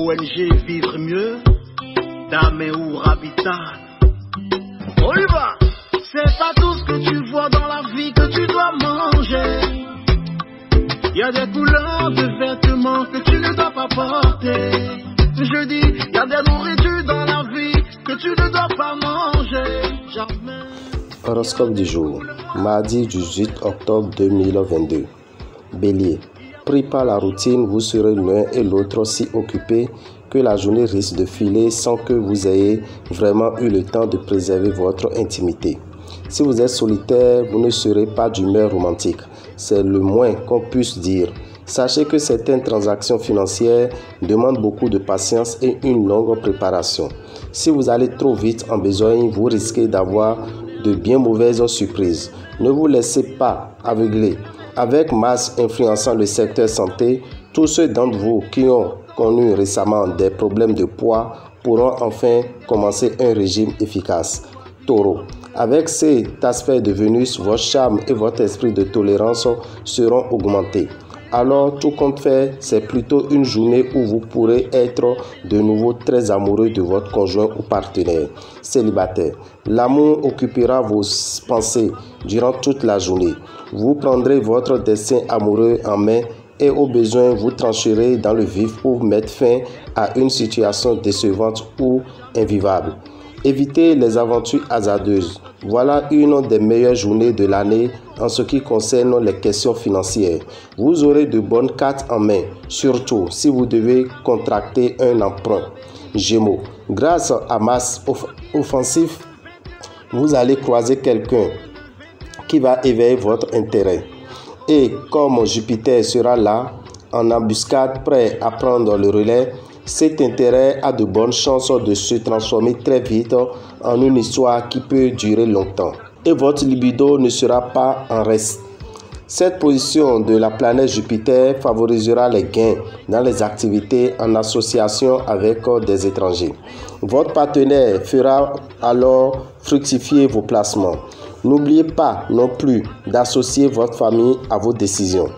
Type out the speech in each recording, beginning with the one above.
ONG Vivre Mieux, Daméou Habitat. On y va! C'est pas tout ce que tu vois dans la vie que tu dois manger. Il y a des couleurs de vêtements que tu ne dois pas porter. Je dis, il y a des nourritures dans la vie que tu ne dois pas manger. Jamais. Horoscope du jour, mardi 18 octobre 2022. Bélier, pris par la routine, vous serez l'un et l'autre si occupés que la journée risque de filer sans que vous ayez vraiment eu le temps de préserver votre intimité. Si vous êtes solitaire, vous ne serez pas d'humeur romantique. C'est le moins qu'on puisse dire. Sachez que certaines transactions financières demandent beaucoup de patience et une longue préparation. Si vous allez trop vite en besogne, vous risquez d'avoir de bien mauvaises surprises. Ne vous laissez pas aveugler. Avec Mars influençant le secteur santé, tous ceux d'entre vous qui ont connu récemment des problèmes de poids pourront enfin commencer un régime efficace. Taureau, avec cet aspect de Vénus, votre charme et votre esprit de tolérance seront augmentés. Alors, tout compte fait, c'est plutôt une journée où vous pourrez être de nouveau très amoureux de votre conjoint ou partenaire. Célibataire, l'amour occupera vos pensées durant toute la journée. Vous prendrez votre destin amoureux en main et au besoin, vous trancherez dans le vif pour mettre fin à une situation décevante ou invivable. Évitez les aventures hasardeuses. Voilà une des meilleures journées de l'année en ce qui concerne les questions financières. Vous aurez de bonnes cartes en main, surtout si vous devez contracter un emprunt. Gémeaux, grâce à Mars offensif, vous allez croiser quelqu'un qui va éveiller votre intérêt. Et comme Jupiter sera là, en embuscade, prêt à prendre le relais, cet intérêt a de bonnes chances de se transformer très vite en une histoire qui peut durer longtemps. Et votre libido ne sera pas en reste. Cette position de la planète Jupiter favorisera les gains dans les activités en association avec des étrangers. Votre partenaire fera alors fructifier vos placements. N'oubliez pas non plus d'associer votre famille à vos décisions.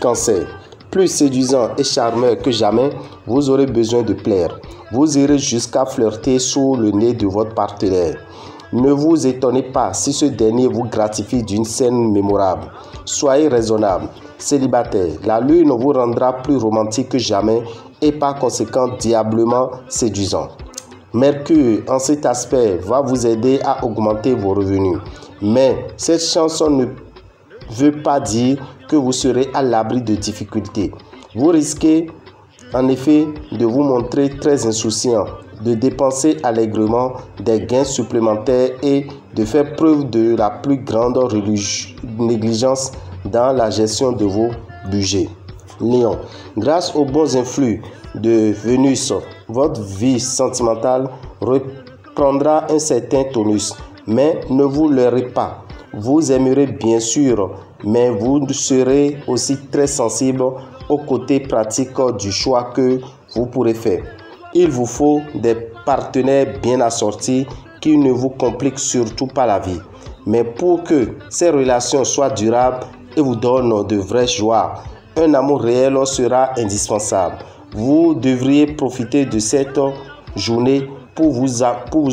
Cancer. Plus séduisant et charmeur que jamais, vous aurez besoin de plaire. Vous irez jusqu'à flirter sous le nez de votre partenaire. Ne vous étonnez pas si ce dernier vous gratifie d'une scène mémorable. Soyez raisonnable. Célibataire, la lune vous rendra plus romantique que jamais et par conséquent diablement séduisant. Mercure, en cet aspect, va vous aider à augmenter vos revenus. Mais cette chanson ne veut pas dire que vous serez à l'abri de difficultés. Vous risquez en effet de vous montrer très insouciant, de dépenser allègrement des gains supplémentaires et de faire preuve de la plus grande négligence dans la gestion de vos budgets. Lion, grâce aux bons influx de Vénus, votre vie sentimentale reprendra un certain tonus, mais ne vous leurrez pas. Vous aimerez bien sûr, mais vous serez aussi très sensible au côté pratique du choix que vous pourrez faire. Il vous faut des partenaires bien assortis qui ne vous compliquent surtout pas la vie. Mais pour que ces relations soient durables et vous donnent de vraies joies, un amour réel sera indispensable. Vous devriez profiter de cette journée pour vous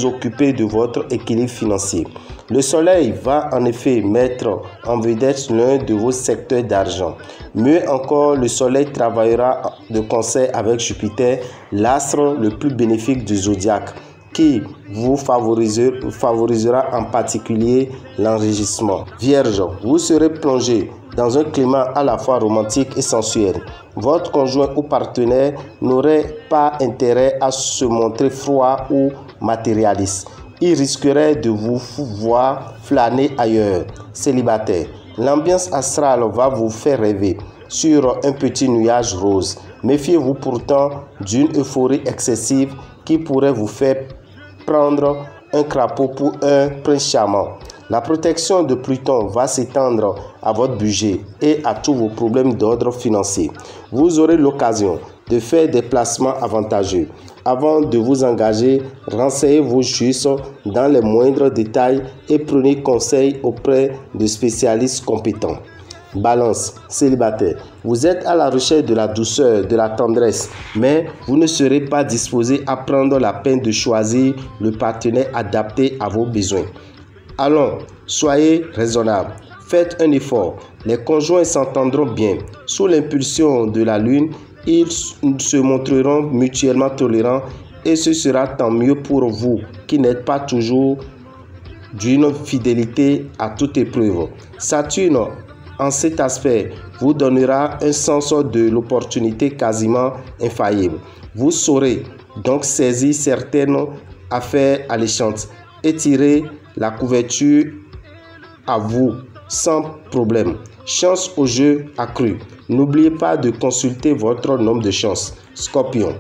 occuper de votre équilibre financier. Le soleil va en effet mettre en vedette l'un de vos secteurs d'argent. Mieux encore, le soleil travaillera de concert avec Jupiter, l'astre le plus bénéfique du zodiaque, qui vous favorisera en particulier l'enrichissement. Vierge, vous serez plongé dans un climat à la fois romantique et sensuel. Votre conjoint ou partenaire n'aurait pas intérêt à se montrer froid ou matérialiste. Il risquerait de vous voir flâner ailleurs. Célibataire, l'ambiance astrale va vous faire rêver sur un petit nuage rose. Méfiez-vous pourtant d'une euphorie excessive qui pourrait vous faire prendre un crapaud pour un prince charmant. La protection de Pluton va s'étendre à votre budget et à tous vos problèmes d'ordre financier. Vous aurez l'occasion de faire des placements avantageux. Avant de vous engager, renseignez-vous juste dans les moindres détails et prenez conseil auprès de spécialistes compétents. Balance, célibataire. Vous êtes à la recherche de la douceur, de la tendresse, mais vous ne serez pas disposé à prendre la peine de choisir le partenaire adapté à vos besoins. Allons, soyez raisonnable. Faites un effort. Les conjoints s'entendront bien. Sous l'impulsion de la lune, ils se montreront mutuellement tolérants et ce sera tant mieux pour vous qui n'êtes pas toujours d'une fidélité à toute épreuve. Saturne, en cet aspect, vous donnera un sens de l'opportunité quasiment infaillible. Vous saurez donc saisir certaines affaires alléchantes et tirer la couverture à vous sans problème. Chance au jeu accru. N'oubliez pas de consulter votre nombre de chance. Scorpion.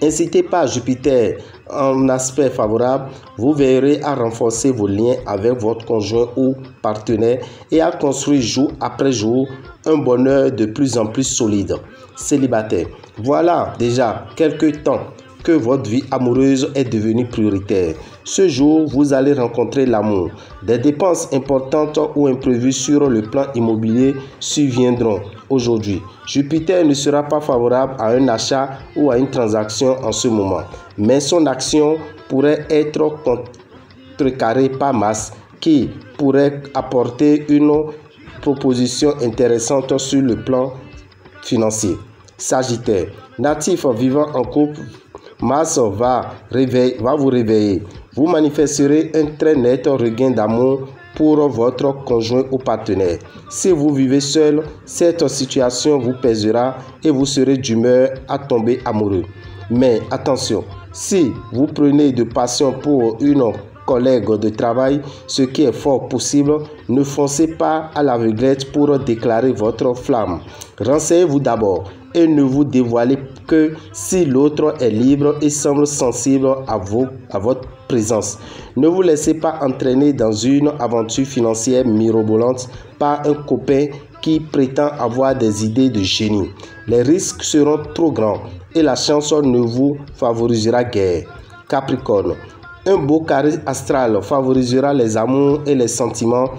Incité par Jupiter en aspect favorable, vous veillerez à renforcer vos liens avec votre conjoint ou partenaire et à construire jour après jour un bonheur de plus en plus solide. Célibataire. Voilà déjà quelques temps que votre vie amoureuse est devenue prioritaire. Ce jour, vous allez rencontrer l'amour. Des dépenses importantes ou imprévues sur le plan immobilier surviendront aujourd'hui. Jupiter ne sera pas favorable à un achat ou à une transaction en ce moment, mais son action pourrait être contrecarrée par Mars qui pourrait apporter une proposition intéressante sur le plan financier. Sagittaire. Natif vivant en couple, Mars va vous réveiller. Vous manifesterez un très net regain d'amour pour votre conjoint ou partenaire. Si vous vivez seul, cette situation vous pèsera et vous serez d'humeur à tomber amoureux. Mais attention, si vous prenez de passion pour une collègue de travail, ce qui est fort possible, ne foncez pas à l'aveuglette pour déclarer votre flamme. Renseignez-vous d'abord et ne vous dévoilez que si l'autre est libre et semble sensible à votre présence. Ne vous laissez pas entraîner dans une aventure financière mirobolante par un copain qui prétend avoir des idées de génie. Les risques seront trop grands et la chance ne vous favorisera guère. Capricorne. Un beau charisme astral favorisera les amours et les sentiments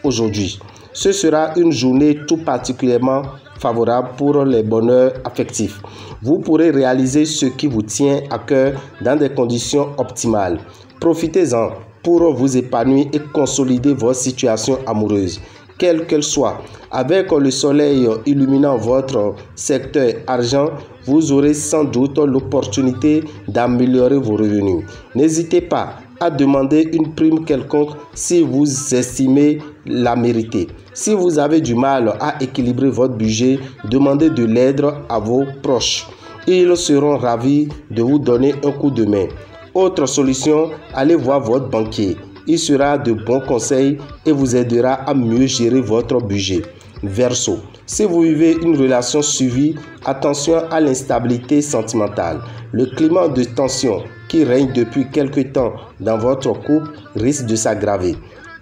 aujourd'hui. Ce sera une journée tout particulièrement favorable pour les bonheurs affectifs. Vous pourrez réaliser ce qui vous tient à cœur dans des conditions optimales. Profitez-en pour vous épanouir et consolider votre situation amoureuse, quelle qu'elle soit. Avec le soleil illuminant votre secteur argent, vous aurez sans doute l'opportunité d'améliorer vos revenus. N'hésitez pas à demander une prime quelconque si vous estimez la mériter. Si vous avez du mal à équilibrer votre budget, demandez de l'aide à vos proches. Ils seront ravis de vous donner un coup de main. Autre solution, allez voir votre banquier. Il sera de bons conseils et vous aidera à mieux gérer votre budget. Verseau. Si vous vivez une relation suivie, attention à l'instabilité sentimentale. Le climat de tension qui règne depuis quelque temps dans votre couple risque de s'aggraver.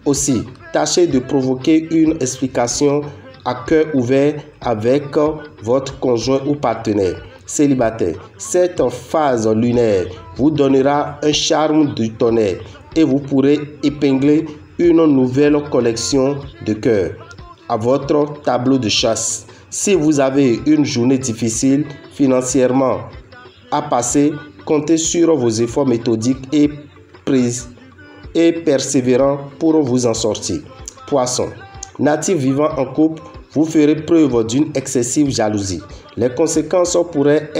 Aussi, tâchez de provoquer une explication à cœur ouvert avec votre conjoint ou partenaire. Célibataire, cette phase lunaire vous donnera un charme du tonnerre et vous pourrez épingler une nouvelle collection de cœurs à votre tableau de chasse. Si vous avez une journée difficile financièrement à passer, comptez sur vos efforts méthodiques et persévérants pour vous en sortir. Poisson, natif vivant en couple, vous ferez preuve d'une excessive jalousie. Les conséquences pourraient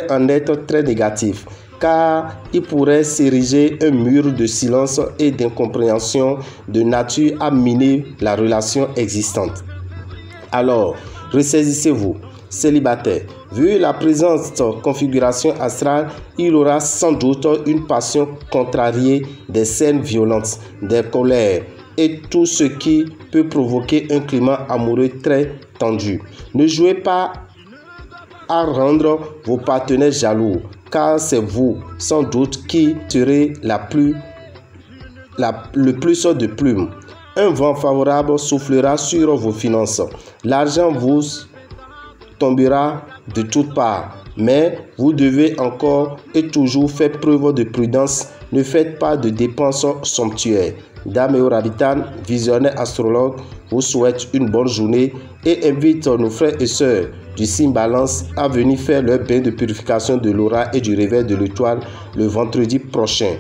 en être très négatives, car il pourrait s'ériger un mur de silence et d'incompréhension de nature à miner la relation existante. Alors, ressaisissez-vous, célibataire. Vu la présente configuration astrale, il aura sans doute une passion contrariée, des scènes violentes, des colères et tout ce qui peut provoquer un climat amoureux très tendu. Ne jouez pas à rendre vos partenaires jaloux, car c'est vous, sans doute, qui serez le plus de plumes. Un vent favorable soufflera sur vos finances. L'argent vous tombera de toutes parts, mais vous devez encore et toujours faire preuve de prudence. Ne faites pas de dépenses somptuaires. Dame et Rabitan, visionnaire astrologue, vous souhaite une bonne journée et invite nos frères et sœurs du signe Balance à venir faire leur bain de purification de l'aura et du réveil de l'étoile le vendredi prochain.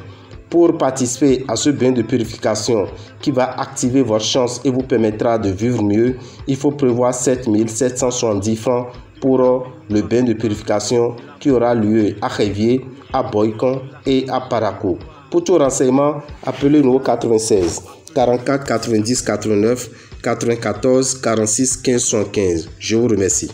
Pour participer à ce bain de purification qui va activer votre chance et vous permettra de vivre mieux, il faut prévoir 7 770 francs pour le bain de purification qui aura lieu à Révier, à Boycon et à Parakou. Pour tout renseignement, appelez-nous au 96 44 90 89 94 46 15 75. Je vous remercie.